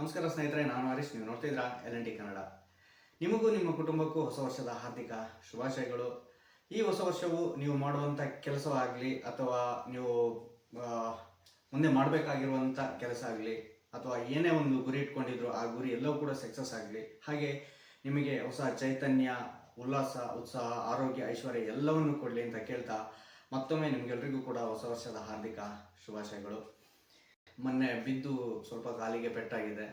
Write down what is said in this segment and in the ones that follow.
ನಮಸ್ಕಾರ ಸ್ನೇಹಿತರೆ, ನಾನು ಹರೀಶ್. ನೀವು ನೋಡ್ತಿದ್ದೀರಾ LNT ಕನ್ನಡ. ನಿಮಗೂ ನಿಮ್ಮ ಕುಟುಂಬಕ್ಕೂ ಹೊಸ ವರ್ಷದ ಹಾರ್ದಿಕ ಶುಭಾಶಯಗಳು. ಈ ಹೊಸ ವರ್ಷವು ನೀವು ಮಾಡುವಂಥ ಕೆಲಸವಾಗಲಿ ಅಥವಾ ನೀವು ಮುಂದೆ ಮಾಡಬೇಕಾಗಿರುವಂಥ ಕೆಲಸ ಆಗಲಿ ಅಥವಾ ಏನೇ ಒಂದು ಗುರಿ ಇಟ್ಕೊಂಡಿದ್ರು ಆ ಗುರಿ ಎಲ್ಲವೂ ಕೂಡ ಸಕ್ಸಸ್ ಆಗಲಿ. ಹಾಗೆ ನಿಮಗೆ ಹೊಸ ಚೈತನ್ಯ, ಉಲ್ಲಾಸ, ಉತ್ಸಾಹ, ಆರೋಗ್ಯ, ಐಶ್ವರ್ಯ ಎಲ್ಲವನ್ನು ಕೊಡಲಿ ಅಂತ ಕೇಳ್ತಾ ಮತ್ತೊಮ್ಮೆ ನಿಮಗೆಲ್ಲರಿಗೂ ಕೂಡ ಹೊಸ ವರ್ಷದ ಹಾರ್ದಿಕ ಶುಭಾಶಯಗಳು. ಮೊನ್ನೆ ಬಿದ್ದು ಸ್ವಲ್ಪ ಕಾಲಿಗೆ ಪೆಟ್ಟಾಗಿದೆ,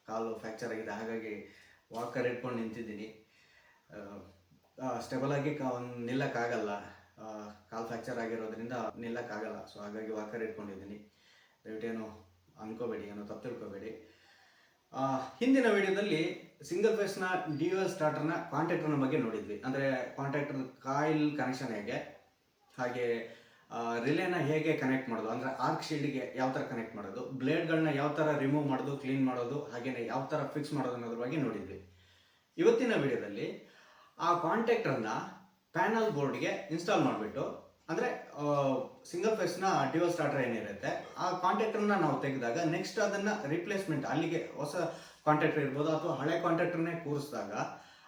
ಕಾಲು ಫ್ರ್ಯಾಕ್ಚರ್ ಆಗಿದೆ. ಹಾಗಾಗಿ ವಾಕರ್ ಇಟ್ಕೊಂಡು ನಿಂತಿದ್ದೀನಿ. ಸ್ಟೆಬಲ್ ಆಗಿ ನಿಲ್ಲಕ್ಕಾಗಲ್ಲ, ಕಾಲು ಫ್ರ್ಯಾಕ್ಚರ್ ಆಗಿರೋದ್ರಿಂದ ನಿಲ್ಲಕ್ಕಾಗಲ್ಲ. ಸೊ ಹಾಗಾಗಿ ವಾಕರ್ ಇಟ್ಕೊಂಡಿದ್ದೀನಿ. ದಯವಿಟ್ಟೇನು ಅನ್ಕೋಬೇಡಿ, ಏನೋ ತಪ್ಪು ತಿಳ್ಕೊಬೇಡಿ. ಹಿಂದಿನ ವಿಡಿಯೋದಲ್ಲಿ ಸಿಂಗಲ್ ಫೇಸ್ನ ಡ್ಯುಯಲ್ ಸ್ಟಾರ್ಟರ್ನ ಕಾಂಟ್ಯಾಕ್ಟರ್ನ ಬಗ್ಗೆ ನೋಡಿದ್ವಿ. ಅಂದರೆ ಕಾಂಟ್ಯಾಕ್ಟರ್ ಕಾಯಿಲ್ ಕನೆಕ್ಷನ್ ಹೇಗೆ, ಹಾಗೆ ರಿಲೇನ ಹೇಗೆ ಕನೆಕ್ಟ್ ಮಾಡೋದು, ಅಂದರೆ ಆರ್ಕ್ ಶೀಲ್ಡ್ಗೆ ಯಾವ ಥರ ಕನೆಕ್ಟ್ ಮಾಡೋದು, ಬ್ಲೇಡ್ಗಳನ್ನ ಯಾವ ಥರ ರಿಮೂವ್ ಮಾಡೋದು, ಕ್ಲೀನ್ ಮಾಡೋದು, ಹಾಗೆಯೇ ಯಾವ ಥರ ಫಿಕ್ಸ್ ಮಾಡೋದು ಅನ್ನೋದ್ರ ಬಗ್ಗೆ ನೋಡಿದ್ವಿ. ಇವತ್ತಿನ ವಿಡಿಯೋದಲ್ಲಿ ಆ ಕಾಂಟ್ಯಾಕ್ಟರ್ನ ಪ್ಯಾನಲ್ ಬೋರ್ಡ್ಗೆ ಇನ್ಸ್ಟಾಲ್ ಮಾಡಿಬಿಟ್ಟು, ಅಂದರೆ ಸಿಂಗಲ್ ಫೇಸ್ನ ಡ್ಯುಯಲ್ ಸ್ಟಾರ್ಟರ್ ಏನಿರುತ್ತೆ ಆ ಕಾಂಟ್ಯಾಕ್ಟರ್ನ ನಾವು ತೆಗೆದಾಗ ನೆಕ್ಸ್ಟ್ ಅದನ್ನು ರಿಪ್ಲೇಸ್ಮೆಂಟ್, ಅಲ್ಲಿಗೆ ಹೊಸ ಕಾಂಟ್ಯಾಕ್ಟರ್ ಇರ್ಬೋದು ಅಥವಾ ಹಳೆ ಕಾಂಟ್ಯಾಕ್ಟರ್ನೇ ಕೂರಿಸಿದಾಗ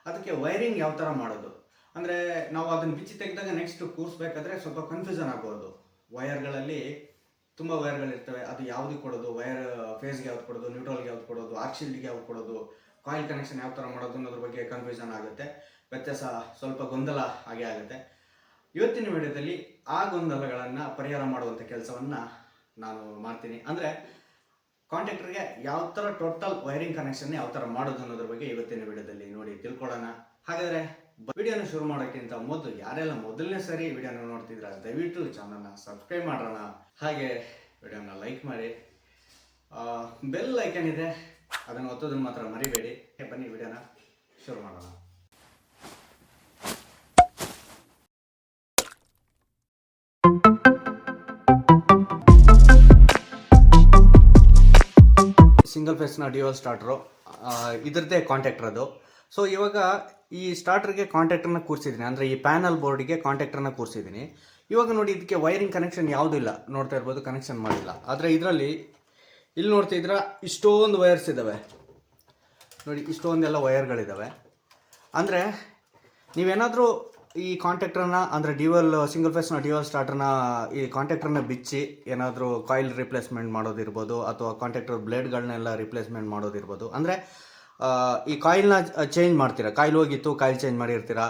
ಅದಕ್ಕೆ ವೈರಿಂಗ್ ಯಾವ ಥರ ಮಾಡೋದು, ಅಂದರೆ ನಾವು ಅದನ್ನು ಬಿಚ್ಚಿ ತೆಗೆದಾಗ ನೆಕ್ಸ್ಟ್ ಕೂರಿಸ್ಬೇಕಾದ್ರೆ ಸ್ವಲ್ಪ ಕನ್ಫ್ಯೂಷನ್ ಆಗ್ಬೋದು. ವೈರ್ಗಳಲ್ಲಿ ತುಂಬ ವೈರ್ಗಳಿರ್ತವೆ, ಅದು ಯಾವುದಕ್ಕೆ ಕೊಡೋದು, ವೈರ್ ಫೇಸ್ಗೆ ಯಾವ್ದು ಕೊಡೋದು, ನ್ಯೂಟ್ರಲ್ಗೆ ಯಾವ್ದು ಕೊಡೋದು, ಆರ್ಕ್ ಶೀಲ್ಡ್ಗೆ ಯಾವ್ದು ಕೊಡೋದು, ಕಾಯಿಲ್ ಕನೆಕ್ಷನ್ ಯಾವ ಥರ ಮಾಡೋದು ಅನ್ನೋದ್ರ ಬಗ್ಗೆ ಕನ್ಫ್ಯೂಷನ್ ಆಗುತ್ತೆ, ವ್ಯತ್ಯಾಸ, ಸ್ವಲ್ಪ ಗೊಂದಲ ಹಾಗೆ ಆಗುತ್ತೆ. ಇವತ್ತಿನ ವಿಡಿಯೋದಲ್ಲಿ ಆ ಗೊಂದಲಗಳನ್ನು ಪರಿಹಾರ ಮಾಡುವಂಥ ಕೆಲಸವನ್ನು ನಾನು ಮಾಡ್ತೀನಿ. ಅಂದರೆ ಕಾಂಟ್ಯಾಕ್ಟರ್ಗೆ ಯಾವ ಥರ ಟೋಟಲ್ ವೈರಿಂಗ್ ಕನೆಕ್ಷನ್ ಯಾವ ಥರ ಮಾಡೋದು ಅನ್ನೋದ್ರ ಬಗ್ಗೆ ಇವತ್ತಿನ ವಿಡಿಯೋದಲ್ಲಿ ನೋಡಿ ತಿಳ್ಕೊಳ್ಳೋಣ. ಹಾಗಾದರೆ ವಿಡಿಯೋನ ಶುರು ಮಾಡೋಕ್ಕಿಂತ ಮೊದಲು ಯಾರೆಲ್ಲ ಮೊದಲನೇ ಸರಿ ವಿಡಿಯೋನ ನೋಡ್ತಿದ್ರ ದಯವಿಟ್ಟು ಚಾನಲ್ನ ಸಬ್ಸ್ಕ್ರೈಬ್ ಮಾಡೋಣ, ಹಾಗೆ ವಿಡಿಯೋನ ಲೈಕ್ ಮಾಡಿ, ಬೆಲ್ ಐಕನ್ ಇದೆ ಅದನ್ನು ಒತ್ತೋದನ್ನು ಮಾತ್ರ ಮರಿಬೇಡಿ. ಬನ್ನಿ ವಿಡಿಯೋನ ಶುರು ಮಾಡೋಣ. ಸಿಂಗಲ್ ಫೇಸ್ನ ಡ್ಯುಯಲ್ ಸ್ಟಾರ್ಟರು, ಇದರದ್ದೇ ಕಾಂಟ್ಯಾಕ್ಟರ್ ಅದು. ಸೊ ಇವಾಗ ಈ ಸ್ಟಾರ್ಟರ್ಗೆ ಕಾಂಟ್ಯಾಕ್ಟರ್ನ ಕೂರಿಸಿದ್ದೀನಿ, ಅಂದರೆ ಈ ಪ್ಯಾನಲ್ ಬೋರ್ಡಿಗೆ ಕಾಂಟ್ಯಾಕ್ಟರ್ನ ಕೂರಿಸಿದ್ದೀನಿ. ಇವಾಗ ನೋಡಿ, ಇದಕ್ಕೆ ವೈರಿಂಗ್ ಕನೆಕ್ಷನ್ ಯಾವುದೂ ಇಲ್ಲ, ನೋಡ್ತಾ ಇರ್ಬೋದು, ಕನೆಕ್ಷನ್ ಮಾಡಿಲ್ಲ. ಆದರೆ ಇದರಲ್ಲಿ ಇಲ್ಲಿ ನೋಡ್ತಿದ್ರೆ ಇಷ್ಟೊಂದು ವೈರ್ಸ್ ಇದ್ದಾವೆ ನೋಡಿ, ಇಷ್ಟೊಂದೆಲ್ಲ ವೈರ್ಗಳಿದ್ದಾವೆ. ಅಂದರೆ ನೀವೇನಾದರೂ ಈ ಕಾಂಟ್ಯಾಕ್ಟರ್ನ, ಅಂದರೆ ಸಿಂಗಲ್ ಫೇಸ್ನ ಡ್ಯುಯಲ್ ಸ್ಟಾರ್ಟರ್ನ ಈ ಕಾಂಟ್ಯಾಕ್ಟರ್ನ ಬಿಚ್ಚಿ ಏನಾದರೂ ಕಾಯಿಲ್ ರಿಪ್ಲೇಸ್ಮೆಂಟ್ ಮಾಡೋದಿರ್ಬೋದು ಅಥವಾ ಕಾಂಟ್ಯಾಕ್ಟರ್ ಬ್ಲೇಡ್ಗಳನ್ನೆಲ್ಲ ರಿಪ್ಲೇಸ್ಮೆಂಟ್ ಮಾಡೋದಿರ್ಬೋದು. ಅಂದರೆ ಈ ಕಾಯಿಲ್ನ ಚೇಂಜ್ ಮಾಡ್ತೀರಾ, ಕಾಯಿಲ್ ಹೋಗಿತ್ತು ಕಾಯಿಲ್ ಚೇಂಜ್ ಮಾಡಿರ್ತೀರಾ,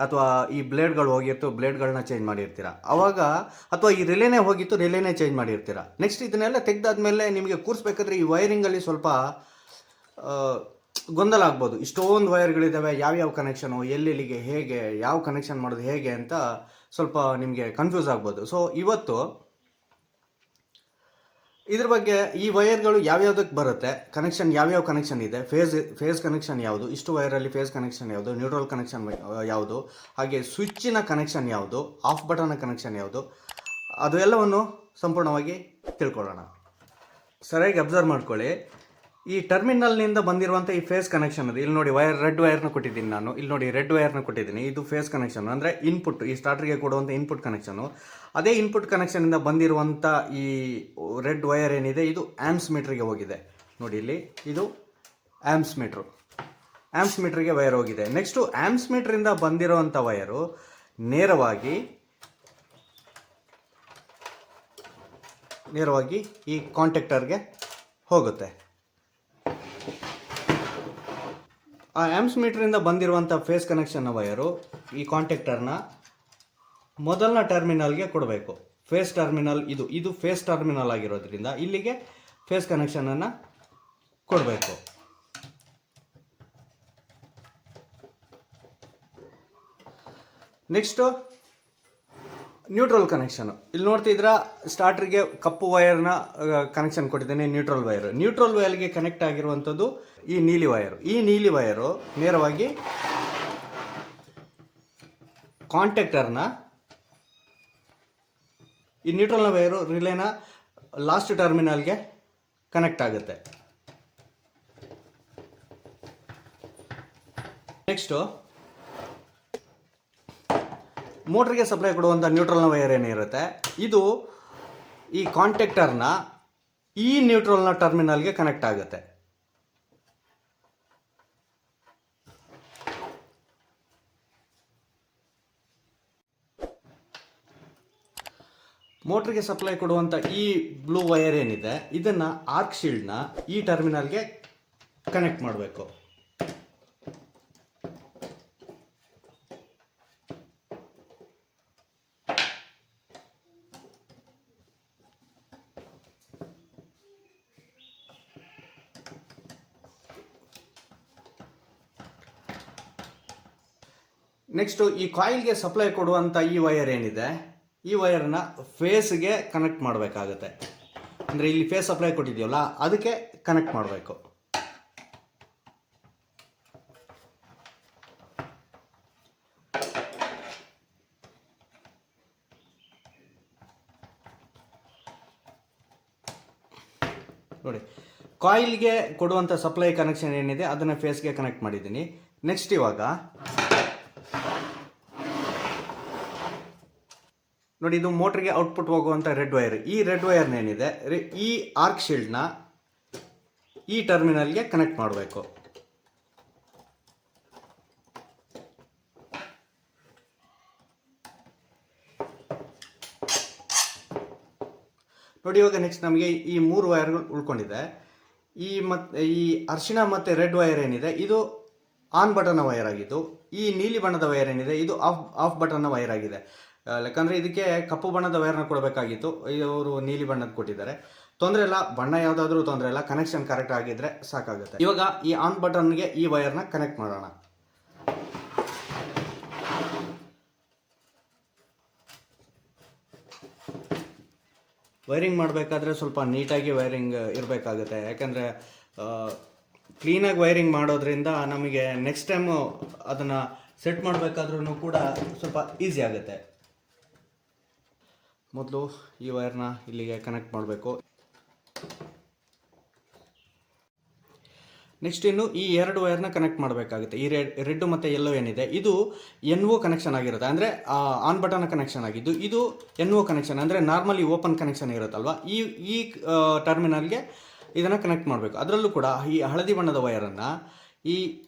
ಅಥವಾ ಈ ಬ್ಲೇಡ್ಗಳು ಹೋಗಿತ್ತು ಬ್ಲೇಡ್ಗಳನ್ನ ಚೇಂಜ್ ಮಾಡಿರ್ತೀರಾ ಅವಾಗ, ಅಥವಾ ಈ ರಿಲೇನೇ ಹೋಗಿತ್ತು ರಿಲೇನೇ ಚೇಂಜ್ ಮಾಡಿರ್ತೀರಾ. ನೆಕ್ಸ್ಟ್ ಇದನ್ನೆಲ್ಲ ತೆಗೆದಾದ್ಮೇಲೆ ನಿಮಗೆ ಕೂರಿಸ್ಬೇಕಾದ್ರೆ ಈ ವೈರಿಂಗಲ್ಲಿ ಸ್ವಲ್ಪ ಗೊಂದಲ ಆಗ್ಬೋದು. ಇಷ್ಟೊಂದು ವೈರ್ಗಳಿದ್ದಾವೆ, ಯಾವ್ಯಾವ ಕನೆಕ್ಷನು, ಎಲ್ಲೆಲ್ಲಿಗೆ, ಹೇಗೆ, ಯಾವ ಕನೆಕ್ಷನ್ ಮಾಡೋದು ಹೇಗೆ ಅಂತ ಸ್ವಲ್ಪ ನಿಮಗೆ ಕನ್ಫ್ಯೂಸ್ ಆಗ್ಬೋದು. ಸೊ ಇವತ್ತು ಇದ್ರ ಬಗ್ಗೆ, ಈ ವೈರ್ಗಳು ಯಾವ್ಯಾವುದಕ್ಕೆ ಬರುತ್ತೆ, ಕನೆಕ್ಷನ್ ಯಾವ್ಯಾವ ಕನೆಕ್ಷನ್ ಇದೆ, ಫೇಸ್ ಕನೆಕ್ಷನ್ ಯಾವುದು, ಇಷ್ಟು ವೈರಲ್ಲಿ ಫೇಸ್ ಕನೆಕ್ಷನ್ ಯಾವುದು, ನ್ಯೂಟ್ರಲ್ ಕನೆಕ್ಷನ್ ಯಾವುದು, ಹಾಗೆ ಸ್ವಿಚ್ಚಿನ ಕನೆಕ್ಷನ್ ಯಾವುದು, ಆಫ್ ಬಟನ್ನ ಕನೆಕ್ಷನ್ ಯಾವುದು, ಅದು ಎಲ್ಲವನ್ನು ಸಂಪೂರ್ಣವಾಗಿ ತಿಳ್ಕೊಳ್ಳೋಣ. ಸರಿಯಾಗಿ ಅಬ್ಸರ್ವ್ ಮಾಡ್ಕೊಳ್ಳಿ. ಈ ಟರ್ಮಿನಲ್ನಿಂದ ಬಂದಿರುವಂಥ ಈ ಫೇಸ್ ಕನೆಕ್ಷನ್ ಅದು, ಇಲ್ಲಿ ನೋಡಿ ರೆಡ್ ವೈರ್ನ ಕೊಟ್ಟಿದ್ದೀನಿ ನಾನು, ಇಲ್ಲಿ ನೋಡಿ ರೆಡ್ ವೈರ್ನ ಕೊಟ್ಟಿದ್ದೀನಿ. ಇದು ಫೇಸ್ ಕನೆಕ್ಷನ್, ಅಂದರೆ ಇನ್ಪುಟ್, ಈ ಸ್ಟಾರ್ಟರ್ಗೆ ಕೊಡುವಂಥ ಇನ್ಪುಟ್ ಕನೆಕ್ಷನು. ಅದೇ ಇನ್ಪುಟ್ ಕನೆಕ್ಷನಿಂದ ಬಂದಿರುವಂಥ ಈ ರೆಡ್ ವೈರ್ ಏನಿದೆ ಇದು ಆ್ಯಮ್ಸ್ ಮೀಟ್ರಿಗೆ ಹೋಗಿದೆ. ನೋಡಿ ಇಲ್ಲಿ ಇದು ಆ್ಯಮ್ಸ್ ಮೀಟ್ರಿಗೆ ವೈರ್ ಹೋಗಿದೆ. ನೆಕ್ಸ್ಟು ಆ್ಯಮ್ಸ್ ಮೀಟ್ರಿಂದ ಬಂದಿರುವಂಥ ವೈರು ನೇರವಾಗಿ ಈ ಕಾಂಟ್ಯಾಕ್ಟರ್ಗೆ ಹೋಗುತ್ತೆ. ಆ ಆ್ಯಮ್ಸ್ ಮೀಟ್ರಿಂದ ಬಂದಿರುವಂಥ ಫೇಸ್ ಕನೆಕ್ಷನ್ನ ವೈರು ಈ ಕಾಂಟ್ಯಾಕ್ಟರ್ನ ಮೊದಲನ ಟರ್ಮಿನಲ್ಗೆ ಕೊಡಬೇಕು. ಫೇಸ್ ಟರ್ಮಿನಲ್ ಇದು ಫೇಸ್ ಟರ್ಮಿನಲ್ ಆಗಿರೋದ್ರಿಂದ ಇಲ್ಲಿಗೆ ಫೇಸ್ ಕನೆಕ್ಷನನ್ನು ಕೊಡಬೇಕು. Next neutral connection. ಇಲ್ಲಿ ನೋಡ್ತಿದ್ರ ಸ್ಟಾರ್ಟರ್ಗೆ ಕಪ್ಪು ವೈರ್ನ ಕನೆಕ್ಷನ್ ಕೊಟ್ಟಿದ್ದೇನೆ, ನ್ಯೂಟ್ರಲ್ ವೈರ್ಗೆ ಕನೆಕ್ಟ್ ಆಗಿರುವಂಥದ್ದು ಈ ನೀಲಿ ವೈರು. ಈ ನೀಲಿ ವೈರು ನೇರವಾಗಿ ಕಾಂಟ್ಯಾಕ್ಟರ್ನ, ಈ ನ್ಯೂಟ್ರಲ್ನ ವೈರು ರಿಲೇನ ಲಾಸ್ಟ್ ಟರ್ಮಿನಲ್ಗೆ ಕನೆಕ್ಟ್ ಆಗುತ್ತೆ. ನೆಕ್ಸ್ಟು ಮೋಟ್ರಿಗೆ ಸಪ್ಲೈ ಕೊಡುವಂಥ ನ್ಯೂಟ್ರಲ್ನ ವೈರ್ ಏನಿರುತ್ತೆ ಇದು ಈ ಕಾಂಟ್ಯಾಕ್ಟರ್ನ ಈ ನ್ಯೂಟ್ರಲ್ನ ಟರ್ಮಿನಲ್ಗೆ ಕನೆಕ್ಟ್ ಆಗುತ್ತೆ. ಮೋಟ್ರಿಗೆ ಸಪ್ಲೈ ಕೊಡುವಂಥ ಈ ಬ್ಲೂ ವೈರ್ ಏನಿದೆ ಇದನ್ನು ಆರ್ಕ್ ಶೀಲ್ಡ್ನ ಈ ಟರ್ಮಿನಲ್ಗೆ ಕನೆಕ್ಟ್ ಮಾಡಬೇಕು. ನೆಕ್ಸ್ಟು ಈ ಕಾಯಿಲ್ಗೆ ಸಪ್ಲೈ ಕೊಡುವಂಥ ಈ ವೈರ್ ಏನಿದೆ ಈ ವೈರನ್ನ ಫೇಸ್ಗೆ ಕನೆಕ್ಟ್ ಮಾಡಬೇಕಾಗುತ್ತೆ. ಅಂದರೆ ಇಲ್ಲಿ ಫೇಸ್ ಸಪ್ಲೈ ಕೊಟ್ಟಿದೆಯಲ್ಲ ಅದಕ್ಕೆ ಕನೆಕ್ಟ್ ಮಾಡಬೇಕು. ನೋಡಿ, ಕಾಯಿಲ್ಗೆ ಕೊಡುವಂಥ ಸಪ್ಲೈ ಕನೆಕ್ಷನ್ ಏನಿದೆ ಅದನ್ನು ಫೇಸ್ಗೆ ಕನೆಕ್ಟ್ ಮಾಡಿದ್ದೀನಿ. ನೆಕ್ಸ್ಟ್ ಇವಾಗ ನೋಡಿ, ಇದು ಮೋಟ್ರಿಗೆ ಔಟ್ಪುಟ್ ಹೋಗುವಂಥ ರೆಡ್ ವೈರ್. ಈ ರೆಡ್ ವೈರ್ನೇನಿದೆ ಈ ಆರ್ಕ್ ಶೀಲ್ಡ್ನ ಈ ಟರ್ಮಿನಲ್ಗೆ ಕನೆಕ್ಟ್ ಮಾಡಬೇಕು. ನೋಡಿ, ಇವಾಗ ನೆಕ್ಸ್ಟ್ ನಮಗೆ ಈ 3 ವೈರ್ಗಳು ಉಳ್ಕೊಂಡಿದೆ. ಈ ಅರಿಶಿಣ ಮತ್ತು ರೆಡ್ ವೈರ್ ಏನಿದೆ ಇದು ಆನ್ ಬಟನ್ನ ವೈರ್ ಆಗಿದ್ದು, ಈ ನೀಲಿ ಬಣ್ಣದ ವೈರ್ ಏನಿದೆ ಇದು ಆಫ್ ಬಟನ್ನ ವೈರ್ ಆಗಿದೆ. ಯಾಕಂದರೆ ಇದಕ್ಕೆ ಕಪ್ಪು ಬಣ್ಣದ ವೈರ್ನ ಕೊಡಬೇಕಾಗಿತ್ತು, ಇವರು ನೀಲಿ ಬಣ್ಣದ ಕೊಟ್ಟಿದ್ದಾರೆ. ತೊಂದರೆ ಇಲ್ಲ, ಬಣ್ಣ ಯಾವುದಾದ್ರೂ ತೊಂದರೆ ಇಲ್ಲ, ಕನೆಕ್ಷನ್ ಕರೆಕ್ಟ್ ಆಗಿದ್ದರೆ ಸಾಕಾಗುತ್ತೆ. ಇವಾಗ ಈ ಆನ್ ಬಟನ್ಗೆ ಈ ವೈರ್ನ ಕನೆಕ್ಟ್ ಮಾಡೋಣ. ವೈರಿಂಗ್ ಮಾಡಬೇಕಾದ್ರೆ ಸ್ವಲ್ಪ ನೀಟಾಗಿ ವೈರಿಂಗ್ ಇರಬೇಕಾಗುತ್ತೆ. ಯಾಕಂದರೆ ಕ್ಲೀನಾಗಿ ವೈರಿಂಗ್ ಮಾಡೋದ್ರಿಂದ ನಮಗೆ ನೆಕ್ಸ್ಟ್ ಟೈಮು ಅದನ್ನು ಸೆಟ್ ಮಾಡಬೇಕಾದ್ರೂ ಕೂಡ ಸ್ವಲ್ಪ ಈಸಿ ಆಗುತ್ತೆ. ಮೊದಲು ಈ ವೈರ್ನ ಇಲ್ಲಿಗೆ ಕನೆಕ್ಟ್ ಮಾಡಬೇಕು. ನೆಕ್ಸ್ಟ್ ಇನ್ನು ಈ 2 ವೈರ್ನ ಕನೆಕ್ಟ್ ಮಾಡಬೇಕಾಗುತ್ತೆ. ಈ ರೆಡ್ ಮತ್ತು ಯೆಲ್ಲೋ ಏನಿದೆ ಇದು NO ಕನೆಕ್ಷನ್ ಆಗಿರುತ್ತೆ, ಅಂದರೆ ಆನ್ ಬಟನ್ ಕನೆಕ್ಷನ್ ಆಗಿದ್ದು. ಇದು NO ಕನೆಕ್ಷನ್ ಅಂದರೆ ನಾರ್ಮಲಿ ಓಪನ್ ಕನೆಕ್ಷನ್ ಇರುತ್ತಲ್ವ, ಈ ಟರ್ಮಿನಲ್ಗೆ ಇದನ್ನು ಕನೆಕ್ಟ್ ಮಾಡಬೇಕು. ಅದರಲ್ಲೂ ಕೂಡ ಈ ಹಳದಿ ಬಣ್ಣದ ವೈರನ್ನು ಈ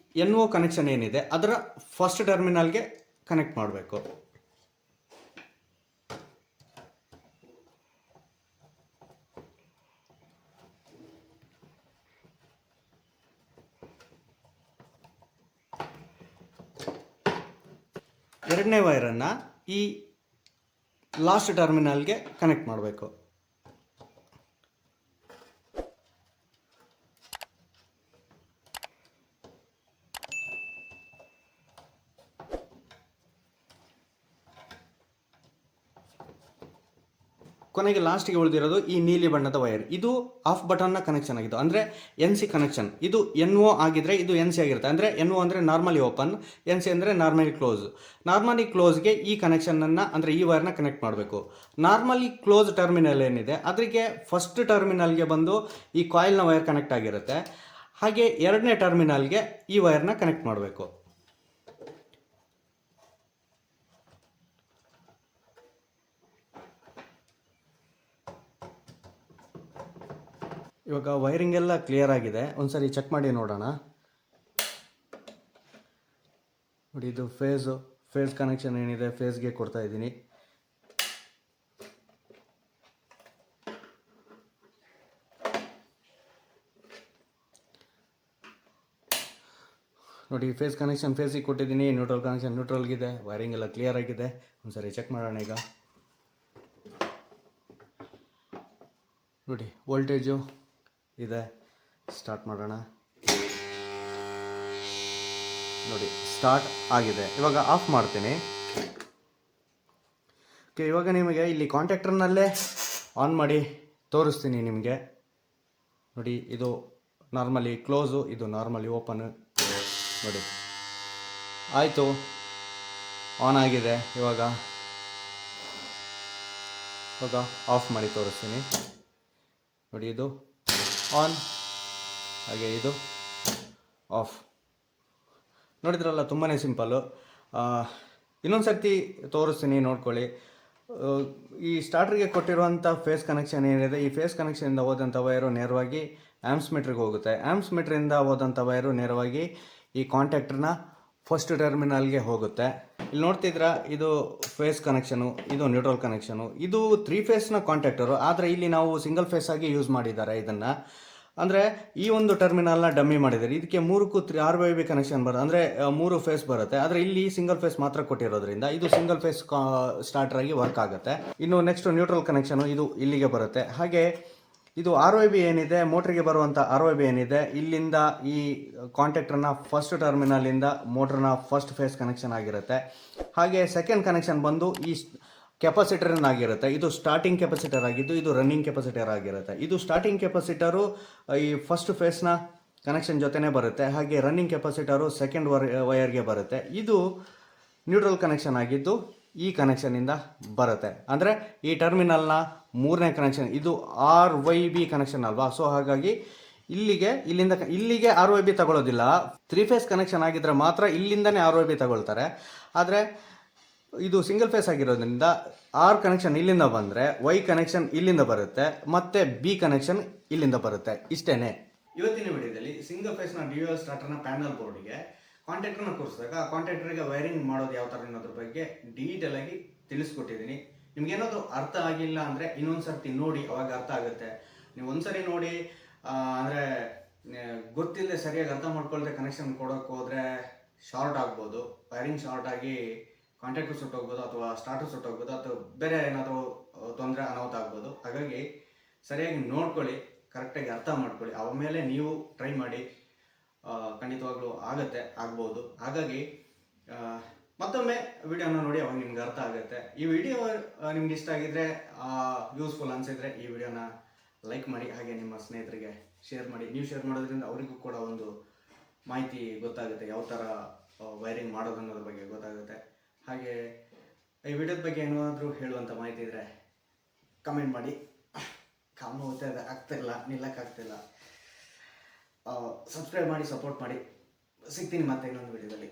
NO ಕನೆಕ್ಷನ್ ಏನಿದೆ ಅದರ ಫಸ್ಟ್ ಟರ್ಮಿನಲ್ಗೆ ಕನೆಕ್ಟ್ ಮಾಡಬೇಕು. ಎರಡನೇ ವೈರನ್ನು ಈ ಲಾಸ್ಟ್ ಟರ್ಮಿನಲ್ಗೆ ಕನೆಕ್ಟ್ ಮಾಡಬೇಕು. ಕೊನೆಗೆ ಲಾಸ್ಟಿಗೆ ಉಳಿದಿರೋದು ಈ ನೀಲಿ ಬಣ್ಣದ ವೈರ್. ಇದು ಆಫ್ ಬಟನ್ನ ಕನೆಕ್ಷನ್ ಆಗಿದ್ದು, ಅಂದರೆ NC ಕನೆಕ್ಷನ್. ಇದು NO ಆಗಿದ್ರೆ ಇದು NC ಆಗಿರುತ್ತೆ. ಅಂದರೆ NO ಅಂದರೆ ನಾರ್ಮಲಿ ಓಪನ್, NC ಅಂದರೆ ನಾರ್ಮಲಿ ಕ್ಲೋಸ್. ನಾರ್ಮಲಿ ಕ್ಲೋಸ್ಗೆ ಈ ಕನೆಕ್ಷನನ್ನು ಅಂದರೆ ಈ ವೈರ್ನ ಕನೆಕ್ಟ್ ಮಾಡಬೇಕು. ನಾರ್ಮಲಿ ಕ್ಲೋಸ್ ಟರ್ಮಿನಲ್ ಏನಿದೆ ಅದಕ್ಕೆ ಫಸ್ಟ್ ಟರ್ಮಿನಲ್ಗೆ ಬಂದು ಈ ಕಾಯಿಲ್ನ ವೈರ್ ಕನೆಕ್ಟ್ ಆಗಿರುತ್ತೆ. ಹಾಗೆ ಎರಡನೇ ಟರ್ಮಿನಲ್ಗೆ ಈ ವೈರ್ನ ಕನೆಕ್ಟ್ ಮಾಡಬೇಕು. ಇವಾಗ ವೈರಿಂಗ್ ಎಲ್ಲ ಕ್ಲಿಯರ್ ಆಗಿದೆ, ಒಂದ್ಸರಿ ಚೆಕ್ ಮಾಡಿ ನೋಡೋಣ. ನೋಡಿ, ಇದು ಫೇಸ್ ಕನೆಕ್ಷನ್ ಏನಿದೆ ಫೇಸ್ಗೆ ಕೊಡ್ತಾ ಇದ್ದೀನಿ. ನೋಡಿ, ಫೇಸ್ ಕನೆಕ್ಷನ್ ಫೇಸಿಗೆ ಕೊಟ್ಟಿದ್ದೀನಿ, ನ್ಯೂಟ್ರಲ್ ಕನೆಕ್ಷನ್ ನ್ಯೂಟ್ರಲ್ಗಿದೆ. ವೈರಿಂಗ್ ಎಲ್ಲ ಕ್ಲಿಯರ್ ಆಗಿದೆ, ಒಂದ್ಸರಿ ಚೆಕ್ ಮಾಡೋಣ. ಈಗ ನೋಡಿ, ವೋಲ್ಟೇಜು ಇದೆ, ಸ್ಟಾರ್ಟ್ ಮಾಡೋಣ. ನೋಡಿ, ಸ್ಟಾರ್ಟ್ ಆಗಿದೆ. ಇವಾಗ ಆಫ್ ಮಾಡ್ತೀನಿ. ಓಕೆ, ಇವಾಗ ನಿಮಗೆ ಇಲ್ಲಿ ಕಾಂಟ್ಯಾಕ್ಟರ್ನಲ್ಲೇ ಆನ್ ಮಾಡಿ ತೋರಿಸ್ತೀನಿ ನಿಮಗೆ. ನೋಡಿ, ಇದು ನಾರ್ಮಲಿ ಕ್ಲೋಸು, ಇದು ನಾರ್ಮಲಿ ಓಪನ್. ನೋಡಿ, ಆಯಿತು, ಆನ್ ಆಗಿದೆ. ಇವಾಗ ಆಫ್ ಮಾಡಿ ತೋರಿಸ್ತೀನಿ. ನೋಡಿ, ಇದು ಆನ್, ಹಾಗೆ ಇದು ಆಫ್. ನೋಡಿದ್ರಲ್ಲ, ತುಂಬಾ ಸಿಂಪಲ್ಲು. ಇನ್ನೊಂದು ಸರ್ತಿ ತೋರಿಸ್ತೀನಿ, ನೋಡ್ಕೊಳ್ಳಿ. ಈ ಸ್ಟಾರ್ಟ್ರಿಗೆ ಕೊಟ್ಟಿರುವಂಥ ಫೇಸ್ ಕನೆಕ್ಷನ್ ಏನಿದೆ, ಈ ಫೇಸ್ ಕನೆಕ್ಷನಿಂದ ಹೋದಂಥ ವೈರು ನೇರವಾಗಿ ಆ್ಯಮ್ಸ್ ಮೀಟ್ರಿಗೆ ಹೋಗುತ್ತೆ. ಆ್ಯಮ್ಸ್ ಮೀಟ್ರಿಂದ ಹೋದಂಥ ವೈರು ನೇರವಾಗಿ ಈ ಕಾಂಟ್ಯಾಕ್ಟ್ರನ್ನ ಫಸ್ಟ್ ಟರ್ಮಿನಲ್ಗೆ ಹೋಗುತ್ತೆ. ಇಲ್ಲಿ ನೋಡ್ತಿದ್ರ ಇದು ಫೇಸ್ ಕನೆಕ್ಷನು, ಇದು ನ್ಯೂಟ್ರಲ್ ಕನೆಕ್ಷನು, ಇದು 3 ಫೇಸ್ನ ಕಾಂಟ್ಯಾಕ್ಟರು. ಆದರೆ ಇಲ್ಲಿ ನಾವು ಸಿಂಗಲ್ ಫೇಸ್ ಆಗಿ ಯೂಸ್ ಮಾಡಿದ್ದಾರೆ ಇದನ್ನು. ಅಂದರೆ ಈ ಒಂದು ಟರ್ಮಿನಲ್ನ ಡಮ್ಮಿ ಮಾಡಿದ್ದಾರೆ. ಇದಕ್ಕೆ 3ಕ್ಕೂ RYB ಕನೆಕ್ಷನ್ ಬರುತ್ತೆ, ಅಂದರೆ 3 ಫೇಸ್ ಬರುತ್ತೆ. ಆದರೆ ಇಲ್ಲಿ ಸಿಂಗಲ್ ಫೇಸ್ ಮಾತ್ರ ಕೊಟ್ಟಿರೋದ್ರಿಂದ ಇದು ಸಿಂಗಲ್ ಫೇಸ್ ಸ್ಟಾರ್ಟರ್ ಆಗಿ ವರ್ಕ್ ಆಗುತ್ತೆ. ಇನ್ನು ನೆಕ್ಸ್ಟ್ ನ್ಯೂಟ್ರಲ್ ಕನೆಕ್ಷನು ಇದು ಇಲ್ಲಿಗೆ ಬರುತ್ತೆ. ಹಾಗೆ ಇದು RYB ಏನಿದೆ, ಮೋಟ್ರಿಗೆ ಬರುವಂಥ RYB ಏನಿದೆ, ಇಲ್ಲಿಂದ ಈ ಕಾಂಟ್ಯಾಕ್ಟರ್ನ ಫಸ್ಟ್ ಟರ್ಮಿನಲಿಂದ ಮೋಟ್ರನ್ನ ಫಸ್ಟ್ ಫೇಸ್ ಕನೆಕ್ಷನ್ ಆಗಿರುತ್ತೆ. ಹಾಗೆ ಸೆಕೆಂಡ್ ಕನೆಕ್ಷನ್ ಬಂದು ಈ ಕೆಪಾಸಿಟರ್ನಾಗಿರುತ್ತೆ. ಇದು ಸ್ಟಾರ್ಟಿಂಗ್ ಕೆಪಾಸಿಟರ್ ಆಗಿದ್ದು ಇದು ರನ್ನಿಂಗ್ ಕೆಪಾಸಿಟರ್ ಆಗಿರುತ್ತೆ. ಇದು ಸ್ಟಾರ್ಟಿಂಗ್ ಕೆಪಾಸಿಟರು ಈ ಫಸ್ಟ್ ಫೇಸ್ನ ಕನೆಕ್ಷನ್ ಜೊತೆನೇ ಬರುತ್ತೆ. ಹಾಗೆ ರನ್ನಿಂಗ್ ಕೆಪಾಸಿಟರು ಸೆಕೆಂಡ್ ವಯರ್ಗೆ ಬರುತ್ತೆ. ಇದು ನ್ಯೂಟ್ರಲ್ ಕನೆಕ್ಷನ್ ಆಗಿದ್ದು ಈ ಕನೆಕ್ಷನಿಂದ ಬರುತ್ತೆ. ಅಂದರೆ ಈ ಟರ್ಮಿನಲ್ನ 3ನೇ ಕನೆಕ್ಷನ್, ಇದು RYB ಕನೆಕ್ಷನ್ ಅಲ್ವಾ. ಸೊ ಹಾಗಾಗಿ ಇಲ್ಲಿಗೆ RYB ತಗೊಳ್ಳೋದಿಲ್ಲ. 3 ಫೇಸ್ ಕನೆಕ್ಷನ್ ಆಗಿದ್ರೆ ಮಾತ್ರ ಇಲ್ಲಿಂದನೇ RYB ತಗೊಳ್ತಾರೆ. ಆದರೆ ಇದು ಸಿಂಗಲ್ ಫೇಸ್ ಆಗಿರೋದ್ರಿಂದ R ಕನೆಕ್ಷನ್ ಇಲ್ಲಿಂದ ಬಂದರೆ Y ಕನೆಕ್ಷನ್ ಇಲ್ಲಿಂದ ಬರುತ್ತೆ, ಮತ್ತು B ಕನೆಕ್ಷನ್ ಇಲ್ಲಿಂದ ಬರುತ್ತೆ. ಇಷ್ಟೇನೆ. ಇವತ್ತಿನ ವಿಡಿಯೋದಲ್ಲಿ ಸಿಂಗಲ್ ಫೇಸ್ನ ಡ್ಯುಯಲ್ ಸ್ಟಾರ್ಟರ್ನ ಪ್ಯಾನಲ್ ಬೋರ್ಡ್ಗೆ ಕಾಂಟ್ಯಾಕ್ಟರ್ನ ಕೂರಿಸಿದಾಗ ಆ ಕಾಂಟ್ಯಾಕ್ಟರ್ಗೆ ವೈರಿಂಗ್ ಮಾಡೋದು ಯಾವ ಥರ ಅನ್ನೋದ್ರ ಬಗ್ಗೆ ಡೀಟೇಲ್ ಆಗಿ ತಿಳಿಸ್ಕೊಟ್ಟಿದ್ದೀನಿ. ನಿಮ್ಗೇನಾದರೂ ಅರ್ಥ ಆಗಿಲ್ಲ ಅಂದರೆ ಇನ್ನೊಂದು ಸರ್ತಿ ನೋಡಿ, ಅವಾಗ ಅರ್ಥ ಆಗುತ್ತೆ. ನೀವು ಒಂದ್ಸರಿ ನೋಡಿ ಅಂದರೆ ಗೊತ್ತಿಲ್ಲದೆ ಸರಿಯಾಗಿ ಅರ್ಥ ಮಾಡ್ಕೊಳ್ದೆ ಕನೆಕ್ಷನ್ ಕೊಡೋಕೆ ಹೋದರೆ ಶಾರ್ಟ್ ಆಗ್ಬೋದು, ವೈರಿಂಗ್ ಶಾರ್ಟ್ ಆಗಿ ಕಾಂಟ್ಯಾಕ್ಟರ್ ಸುಟ್ಟೋಗ್ಬೋದು, ಅಥವಾ ಸ್ಟಾರ್ಟರ್ ಸುಟ್ಟೋಗ್ಬೋದು, ಅಥವಾ ಬೇರೆ ಏನಾದರೂ ತೊಂದರೆ ಅನಾಹುತ ಆಗ್ಬೋದು. ಹಾಗಾಗಿ ಸರಿಯಾಗಿ ನೋಡ್ಕೊಳ್ಳಿ, ಕರೆಕ್ಟಾಗಿ ಅರ್ಥ ಮಾಡ್ಕೊಳ್ಳಿ, ಆಮೇಲೆ ನೀವು ಟ್ರೈ ಮಾಡಿ. ಖಂಡಿತವಾಗ್ಲೂ ಆಗ್ಬೋದು. ಹಾಗಾಗಿ ಮತ್ತೊಮ್ಮೆ ವಿಡಿಯೋನ ನೋಡಿ, ಅವಾಗ ನಿಮ್ಗೆ ಅರ್ಥ ಆಗುತ್ತೆ. ಈ ವಿಡಿಯೋ ನಿಮ್ಗೆ ಇಷ್ಟ ಆಗಿದ್ರೆ, ಯೂಸ್ಫುಲ್ ಅನಿಸಿದ್ರೆ ಈ ವಿಡಿಯೋನ ಲೈಕ್ ಮಾಡಿ. ಹಾಗೆ ನಿಮ್ಮ ಸ್ನೇಹಿತರಿಗೆ ಶೇರ್ ಮಾಡಿ. ನೀವು ಶೇರ್ ಮಾಡೋದ್ರಿಂದ ಅವರಿಗೂ ಕೂಡ ಒಂದು ಮಾಹಿತಿ ಗೊತ್ತಾಗುತ್ತೆ, ಯಾವ ಥರ ವೈರಿಂಗ್ ಮಾಡೋದು ಅನ್ನೋದ್ರ ಬಗ್ಗೆ ಗೊತ್ತಾಗುತ್ತೆ. ಹಾಗೆ ಈ ವಿಡಿಯೋದ ಬಗ್ಗೆ ಏನಾದರೂ ಹೇಳುವಂಥ ಮಾಹಿತಿ ಇದ್ದರೆ ಕಮೆಂಟ್ ಮಾಡಿ. ಕಾಮ ಆಗ್ತಿಲ್ಲ, ನಿಲ್ಲಕ್ಕಾಗ್ತಿಲ್ಲ. ಸಬ್ಸ್ಕ್ರೈಬ್ ಮಾಡಿ, ಸಪೋರ್ಟ್ ಮಾಡಿ. ಸಿಗ್ತೀನಿ ಮತ್ತೆ ಇನ್ನೊಂದು ವಿಡಿಯೋದಲ್ಲಿ.